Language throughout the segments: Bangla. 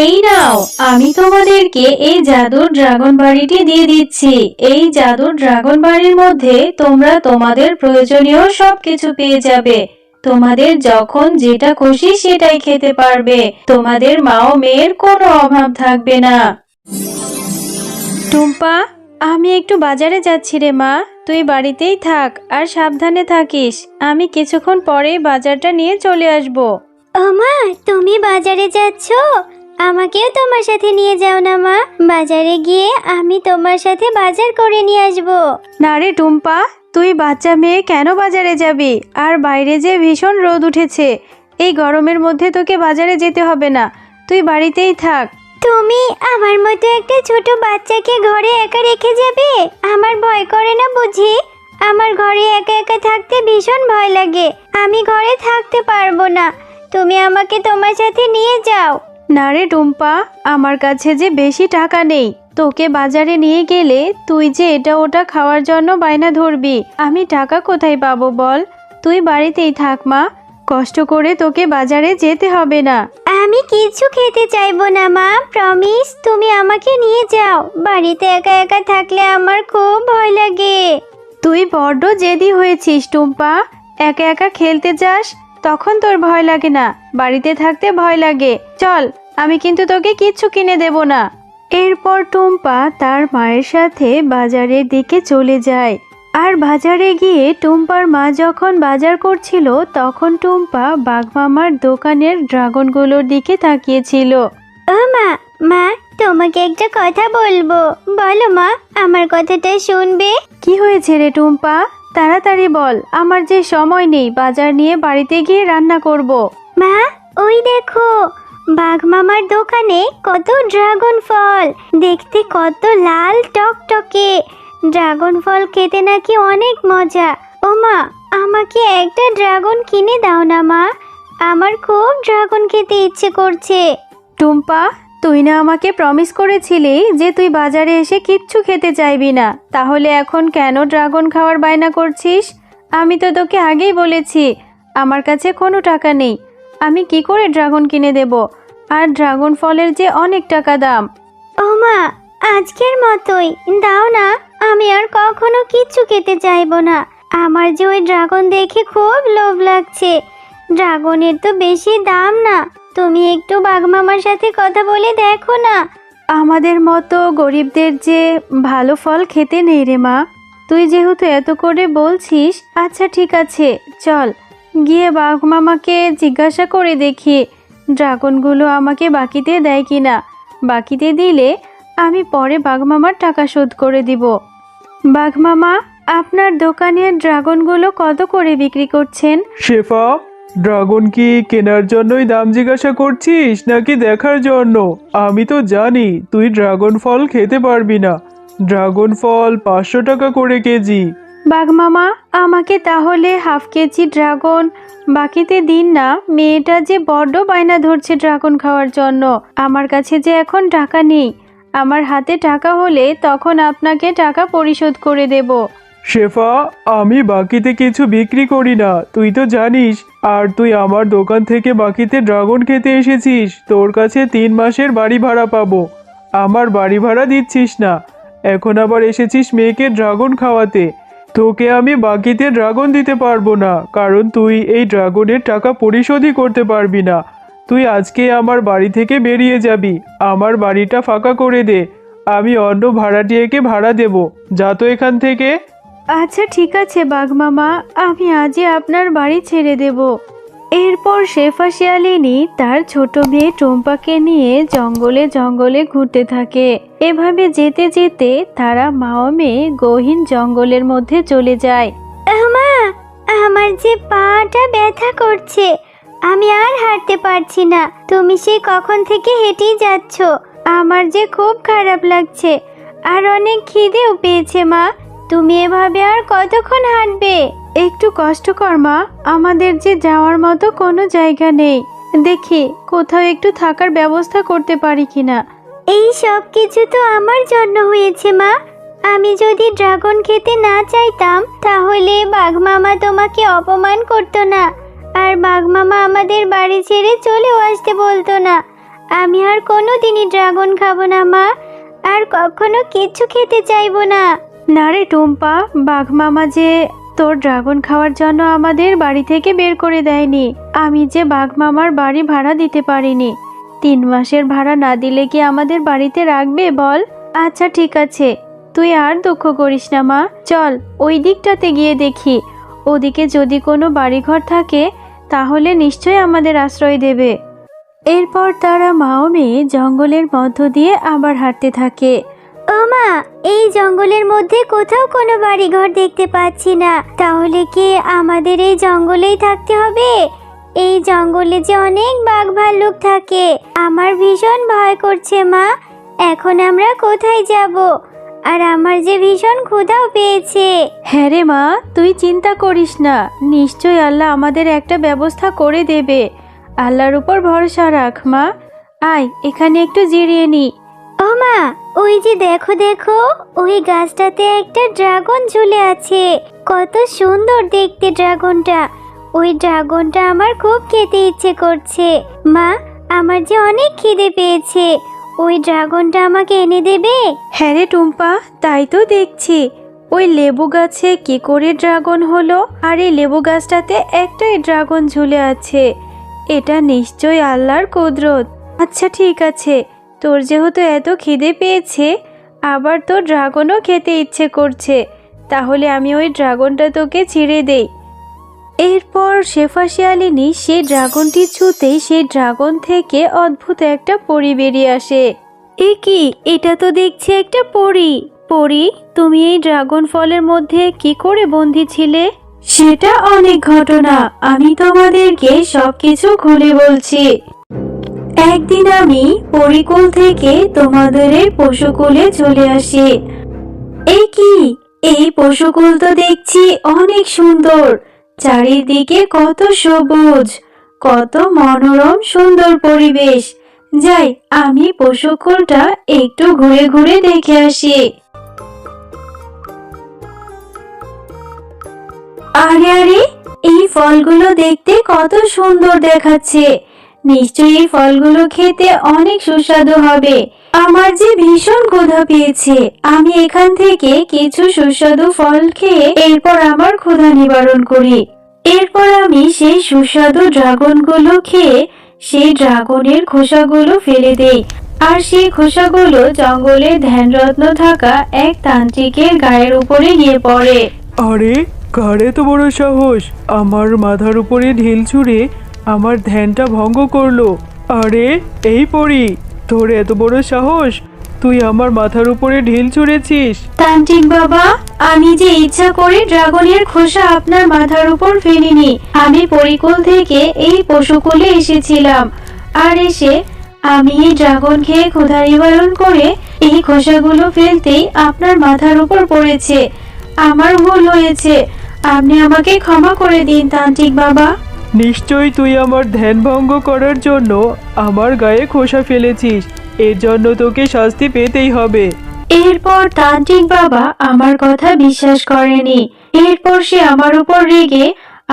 এই নাও, আমি তোমাদেরকে এই জাদুর ড্রাগন বাড়িটি দিয়ে দিচ্ছি। এই জাদুর ড্রাগন বাড়ির মধ্যে তোমরা তোমাদের প্রয়োজনীয় সবকিছু পেয়ে যাবে। তোমাদের যখন যেটা খুশি সেটাই খেতে পারবে। তোমাদের মা ও মেয়ের কোনো অভাব থাকবে না। টুম্পা, আমি একটু বাজারে যাচ্ছি রে মা, তুই বাড়িতেই থাক আর সাবধানে থাকিস। আমি কিছুক্ষণ পরেই বাজারটা নিয়ে চলে আসব। ও মা, তুমি বাজারে যাচ্ছ? আমাকেও তোমার সাথে নিয়ে যাও না মা। বাজারে গিয়ে আমি তোমার সাথে বাজার করে নিয়ে আসবো। না রে টুম্পা, তুই বাচ্চা মেয়ে কেন বাজারে যাবি? আর বাইরে যে ভীষণ রোদ উঠেছে, এই গরমের মধ্যে তোকে বাজারে যেতে হবে না, তুই বাড়িতেই থাক। তুমি আমার মতো একটা ছোট বাচ্চাকে ঘরে একা রেখে যাবে? আমার ভয় করে না বুঝি? আমার ঘরে একা একা থাকতে ভীষণ ভয় লাগে। আমি ঘরে থাকতে পারবো না। তুমি আমাকে তোমার সাথে নিয়ে যাও। না রে টুম্পা, আমার কাছে যে বেশি টাকা নেই, তোকে বাজারে নিয়ে গেলে তুই যে এটা ওটা খাওয়ার জন্য বায়না ধরবি, আমি টাকা কোথায় পাবো বল? তুই বাড়িতেই থাক মা, কষ্ট করে তোকে বাজারে যেতে হবে না। আমি কিছু খেতে চাইবো না মা, প্রমিস। তুমি আমাকে নিয়ে যাও। বাড়িতে একা একা থাকলে আমার খুব ভয় লাগে। তুই বড্ড জেদি হয়েছিস টুম্পা। একা একা খেলতে যাস, তখন তোর ভয় লাগে না, বাড়িতে থাকতে ভয় লাগে। চল, আমি কিন্তু তোকে কিচ্ছু কিনে দেব না। এরপর টুম্পা তার মায়ের সাথে বাজারের দিকে চলে যায়। আর বাজারে গিয়ে টুম্পার মা যখন বাজার করছিল, তখন টুম্পা বাঘমামার দোকানের ড্রাগনগুলোর দিকে তাকিয়েছিল। ও মা, মা তোমাকে একটা কথা বলবো। বলো মা, আমার কথাটা শুনবে? কি হয়েছে রে টুম্পা? তাড়াতাড়ি বল, আমার যে সময় নেই, বাজার নিয়ে বাড়িতে গিয়ে রান্না করব। মা, ওই দেখো, বাঘ মামার দোকানে কত ড্রাগন ফল। দেখতে কত লাল টকটকে। ড্রাগন ফল খেতে নাকি অনেক মজা। ও মা, আমাকে একটা ড্রাগন কিনে দাও না মা। আমার খুব ড্রাগন খেতে ইচ্ছে করছে। টুম্পা, তুই না আমাকে প্রমিস করেছিলি যে তুই বাজারে এসে কিচ্ছু খেতে চাইবি না, তাহলে এখন কেন ড্রাগন খাওয়ার বায়না করছিস? আমি তো তোকে আগেই বলেছি আমার কাছে কোনো টাকা নেই, আমি কি করে ড্রাগন কিনে দেব? আর ড্রাগন ফলের যে অনেক টাকা দাম। ও মা, আজকের মতোই দাও না। আমি আর কখনো কিচ্ছু খেতে চাইবো না। আমার যে ওই ড্রাগন দেখে খুব লোভ লাগছে। ড্রাগনের তো বেশি দাম না। তুমি একটু বাঘমামার সাথে কথা বলে দেখো না। আমাদের মতো গরিবদের যে ভালো ফল খেতে নেই রে মা। তুই যেহেতু এত করে বলছিস, আচ্ছা ঠিক আছে, চল গিয়ে বাঘ মামাকে জিজ্ঞাসা করে দেখি ড্রাগনগুলো আমাকে বাকিতে দেয় কিনা। বাকিতে দিলে আমি পরে বাঘ মামার টাকা শোধ করে দিব। বাঘ মামা, আপনার দোকানের ড্রাগনগুলো কত করে বিক্রি করছেন? শেফা, ড্রাগন কি কেনার জন্যই দাম জিজ্ঞাসা করছিস নাকি দেখার জন্য? আমি তো জানি তুই ড্রাগন ফল খেতে পারবি না। ড্রাগন ফল 500 টাকা করে কেজি। বাঘ মামা, আমাকে তাহলে হাফ কেজি ড্রাগন বাকিতে দিন না। মেয়েটা যে বড্ড বায়না ধরছে ড্রাগন খাওয়ার জন্য। আমার কাছে যে এখন টাকা নেই, আমার হাতে টাকা হলে তখন আপনাকে টাকা পরিশোধ করে দেব। শেফা, আমি বাকিতে কিছু বিক্রি করি না, তুই তো জানিস। আর তুই আমার দোকান থেকে বাকিতে ড্রাগন খেতে এসেছিস, তোর কাছে 3 মাসের বাড়ি ভাড়া পাবো। আমার বাড়ি ভাড়া দিচ্ছিস না, এখন আবার এসেছিস মেয়েকে ড্রাগন খাওয়াতে। তোকে আমি বাকিতে ড্রাগন দিতে পারবো না, কারণ তুই এই ড্রাগনের টাকা পরিশোধই করতে পারবি না। তুই আজকে আমার বাড়ি থেকে বেরিয়ে যাবি। আমার বাড়িটা ফাঁকা করে দে, আমি অন্য ভাড়াটিয়াকে ভাড়া দেব। যা তো এখান থেকে। আচ্ছা ঠিক আছে বাঘ মামা, আমি আজই আপনার বাড়ি ছেড়ে দেব। এরপর শেফা শিয়ালিনী তার ছোট মেয়ে টুম্পাকে নিয়ে জঙ্গলে জঙ্গলে ঘুরতে থাকে। এভাবে যেতে যেতে তারা মা ও মেয়ে গহীন জঙ্গলের মধ্যে চলে যায়। মা, আমার যে পাটা ব্যথা করছে। আমি আর হাঁটতে পারছি না। তুমি সেই কখন থেকে হেঁটেই যাচ্ছ। আমার যে খুব খারাপ লাগছে। আর অনেক খিদেও পেয়েছে মা। তুমি এভাবে আর কতক্ষণ হাঁটবে? একটু কষ্ট কর মা, আমাদের যে যাওয়ার মতো কোনো জায়গা নেই, দেখি কোথাও একটু থাকার ব্যবস্থা করতে পারি কিনা। এই সব কিছু তো আমার জন্য হয়েছে মা। আমি যদি ড্রাগন খেতে না চাইতাম, তাহলে বাঘ মামা তোমাকে অপমান করতো না। আর বাঘ মামা আমাদের বাড়ি ছেড়ে চলেও আসতে বলতো না। আমি আর কোনোদিনই ড্রাগন খাবো না মা, আর কখনো কিচ্ছু খেতে চাইবো না। না রে টুম্পা, বাঘ মামা যে তোর ড্রাগন খাওয়ার জন্য আমাদের বাড়ি থেকে বের করে দেয়নি। আমি যে বাঘ মামার বাড়ি ভাড়া দিতে পারিনি। 3 মাসের ভাড়া না দিলে কি আমাদের বাড়িতে রাখবে বল? আচ্ছা ঠিক আছে, তুই আর দুঃখ করিস না মা, চল ওই দিকটাতে গিয়ে দেখি। ওদিকে যদি কোনো বাড়িঘর থাকে তাহলে নিশ্চয়ই আমাদের আশ্রয় দেবে। এরপর তারা মা ও মেয়ে জঙ্গলের মধ্য দিয়ে আবার হাঁটতে থাকে। ও মা, এই জঙ্গলের মধ্যে কোথাও কোনো বাড়িঘর দেখতে পাচ্ছি না। তাহলে কি আমাদের এই জঙ্গলেই থাকতে হবে? এই জঙ্গলে যে অনেক বাঘ ভাল্লুক থাকে, আমার ভীষণ ভয় করছে মা। এখন আমরা কোথায় যাব? আর আমার যে ভীষণ ক্ষুধাও পেয়েছে। হ্যাঁ রে মা, তুই চিন্তা করিস না, নিশ্চয়ই আল্লাহ আমাদের একটা ব্যবস্থা করে দেবে। আল্লাহর উপর ভরসা রাখ মা। আয় এখানে একটু জিরিয়ে নি। ও মা, ওই যে দেখো দেখো, ওই গাছটাতে একটা ড্রাগন ঝুলে আছে। কত সুন্দর দেখতে ড্রাগনটা। ওই ড্রাগনটা আমার খুব খেতে ইচ্ছে করছে। মা, আমার যে অনেক খিদে পেয়েছে, ওই ড্রাগনটা আমাকে এনে দেবে? হ্যাঁ রে টুম্পা, তাই তো দেখছি। ওই লেবু গাছে কি করে ড্রাগন হলো? আর এই লেবু গাছটাতে একটাই ড্রাগন ঝুলে আছে। এটা নিশ্চয়ই আল্লাহর কুদরত। আচ্ছা ঠিক আছে, তোর যেহেতু এত খিদে পেয়েছে, আবার তোর ড্রাগনও খেতে ইচ্ছে করছে, তাহলে আমি ওই ড্রাগনটা তোকে ছিঁড়ে দেই। এরপর শেফা শিয়ালিনী সেই ড্রাগনটি ছুঁতেই সেই ড্রাগন থেকে অদ্ভুত একটা পরী বেরিয়ে আসে। এ কি, এটা তো দেখছি একটা পরী। পরী, তুমি এই ড্রাগন ফলের মধ্যে কি করে বন্দী ছিলে? সেটা অনেক ঘটনা, আমি তোমাদেরকে সবকিছু খুলে বলছি। একদিন আমি পরীকুল থেকে তোমাদের এই পশুকুলে চলে আসি। এই কি, এই পশুকুল তো দেখছি অনেক সুন্দর। চারিদিকে কত সবুজ, কত মনোরম সুন্দর পরিবেশ। যাই, আমি পশুকুলটা একটু ঘুরে ঘুরে দেখে আসি। আরে আরে, এই ফলগুলো দেখতে কত সুন্দর দেখাচ্ছে। নিশ্চয়ই এই ফলগুলো খেতে অনেক সুস্বাদু হবে। আমার যে ভীষণ ক্ষুধা পেয়েছে, আমি এখান থেকে কিছু সুস্বাদু ফল খেয়ে এরপর আমার ক্ষুধা নিবারণ করি। এরপর আমি সেই সুস্বাদু ড্রাগনগুলো খেয়ে সেই ড্রাগনের খোসাগুলো ফেলে দেই। আর সেই খোসাগুলো জঙ্গলের ধ্যানরত্ন থাকা এক তান্ত্রিকের গায়ের উপরে গিয়ে পড়ে। আরে, কার এত বড় সাহস আমার মাথার উপরে ঢিল ছুঁড়ে আমার ধ্যানটা ভঙ্গ করলো? আরে এই পরি, তোর এত বড় সাহস, তুই আমার মাথার উপরে ঢিল ছুঁড়েছিস? তান্ত্রিক বাবা, আমি যে ইচ্ছা করে ড্রাগনের খোসা আপনার মাথার উপর ফেলিনি। আমি পরিকুল থেকে এই পশুকুলে এসেছিলাম, আর এসে আমি এই ড্রাগন খেয়ে ক্ষুধা নিবারণ করে এই খোসাগুলো ফেলতেই আপনার মাথার উপর পড়েছে। আমার ভুল হয়েছে, আপনি আমাকে ক্ষমা করে দিন তান্ত্রিক বাবা। নিশ্চয়ই তুই আমার ধ্যান ভঙ্গ করার জন্য আমার গায়ে খোসা ফেলেছিস, এর জন্য তোকে শাস্তি পেতেই হবে। এরপর তান্ত্রিক বাবা আমার কথা বিশ্বাস করেনি। এরপর সে আমার উপর রেগে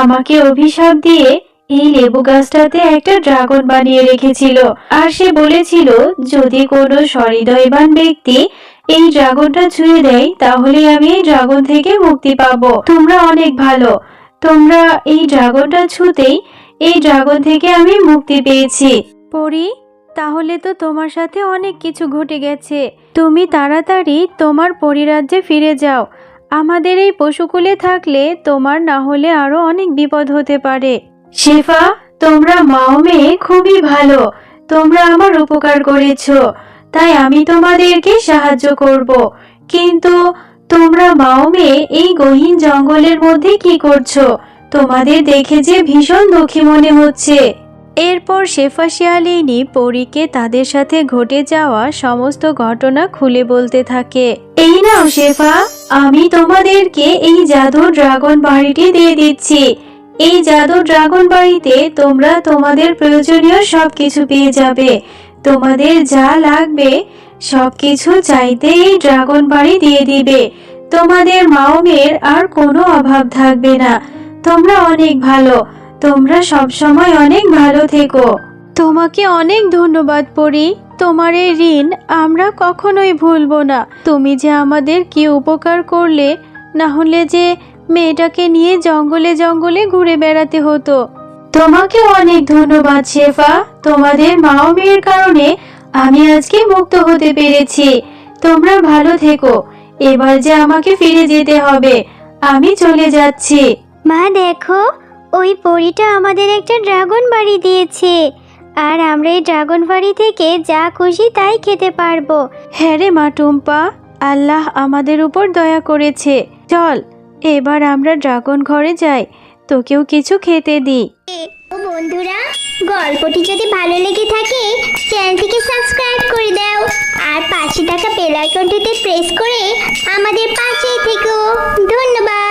আমাকে অভিশাপ দিয়ে এই লেবু গাছটাতে একটা ড্রাগন বানিয়ে রেখেছিল। আর সে বলেছিল যদি কোনো সহৃদয়বান ব্যক্তি এই ড্রাগনটা ছুঁয়ে দেয় তাহলে আমি এই ড্রাগন থেকে মুক্তি পাবো। তোমরা অনেক ভালো, তোমরা এই ড্রাগনটা ছুঁতেই এই ড্রাগন থেকে আমি মুক্তি পেয়েছি। পরি, তাহলে তো তোমার সাথে অনেক কিছু ঘটে গেছে। তুমি তাড়াতাড়ি তোমার পরিরাজ্যে ফিরে যাও। আমাদের এই পশুকুলে থাকলে তোমার না হলে আরো অনেক বিপদ হতে পারে। শেফা, তোমরা মা ও মেয়ে খুবই ভালো, তোমরা আমার উপকার করেছো, তাই আমি তোমাদেরকে সাহায্য করব। কিন্তু তোমরা মা ও মেয়ে এই গহীন জঙ্গলের মধ্যে কি করছো? তোমাদের দেখে যে ভীষণ দুঃখী মনে হচ্ছে। এরপর শেফা শিয়ালিনী পরীকে তাদের সাথে ঘটে যাওয়া সমস্ত ঘটনা খুলে বলতে থাকে। এই নাও শেফা, আমি তোমাদেরকে এই জাদু ড্রাগন বাড়িটি দিয়ে দিচ্ছি। এই জাদু ড্রাগন বাড়িতে তোমরা তোমাদের প্রয়োজনীয় সবকিছু পেয়ে যাবে। তোমাদের যা লাগবে সবকিছু চাইতে এই ড্রাগন বাড়ি দিয়ে দিবে। তোমাদের মা ও মেয়ের আর কোনো অভাব থাকবে না। তোমরা অনেক ভালো, তোমরা সব সময় অনেক ভালো থেকো। তোমাকে অনেক ধন্যবাদ পরি। তোমার এই ঋণ আমরা কখনোই ভুলবো না। তুমি যে আমাদের কি উপকার করলে, না হলে যে মেয়েটাকে নিয়ে জঙ্গলে জঙ্গলে ঘুরে বেড়াতে হতো। তোমাকে অনেক ধন্যবাদ শেফা। তোমাদের মা ও মেয়ের কারণে আমি আজকে মুক্ত হতে পেরেছি। তোমরা ভালো থেকো। এবার যে আমাকে ফিরে যেতে হবে, আমি চলে যাচ্ছি। মা দেখো, ওই পরীটা আমাদের একটা ড্রাগন বাড়ি দিয়েছে, আর আমরা এই ড্রাগন বাড়ি থেকে যা খুশি তাই খেতে পারবো। হ্যাঁ রে মা টুম্পা, আল্লাহ আমাদের উপর দয়া করেছে। চল এবার আমরা ড্রাগন ঘরে যাই, তোকেও কিছু খেতে দিই। ও বন্ধুরা, গল্পটি যদি ভালো লেগে থাকে চ্যানেলটিকে সাবস্ক্রাইব করে দাও, আর পাশে থাকা বেল আইকনটিতে প্রেস করে আমাদের পাশেই থেকো। ধন্যবাদ।